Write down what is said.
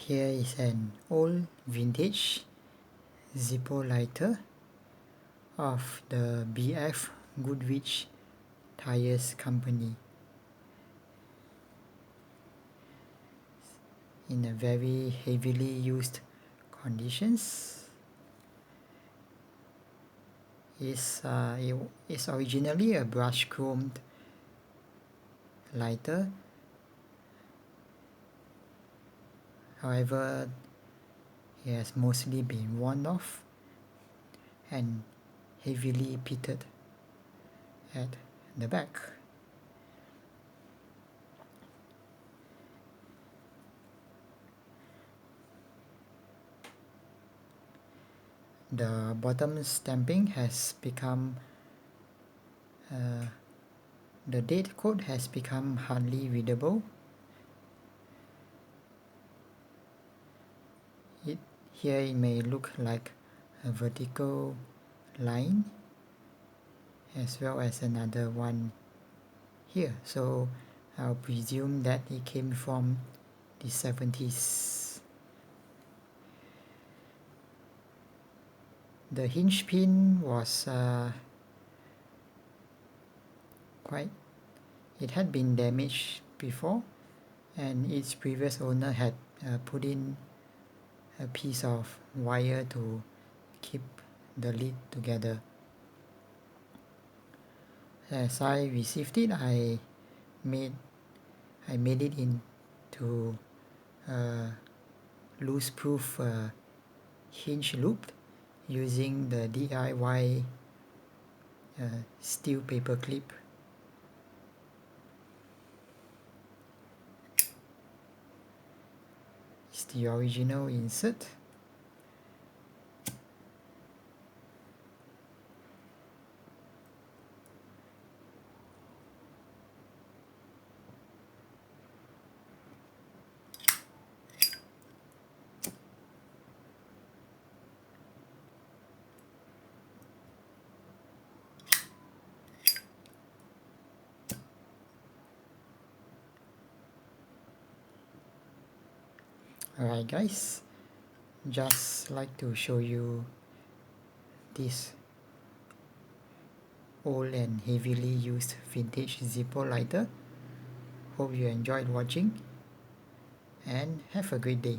Here is an old vintage Zippo lighter of the B.F Goodrich tires company in a very heavily used conditions. It is originally a brush chromed lighter. However, it has mostly been worn off and heavily pitted at the back. The bottom stamping has become the date code has become hardly readable. Here it may look like a vertical line as well as another one here, so I'll presume that it came from the 70s. The hinge pin was it had been damaged before, and its previous owner had put in a piece of wire to keep the lid together. As I received it, I made it into a loose-proof hinge loop using the DIY steel paper clip. It's the original insert. Alright guys, just like to show you this old and heavily used vintage Zippo lighter. Hope you enjoyed watching and have a great day.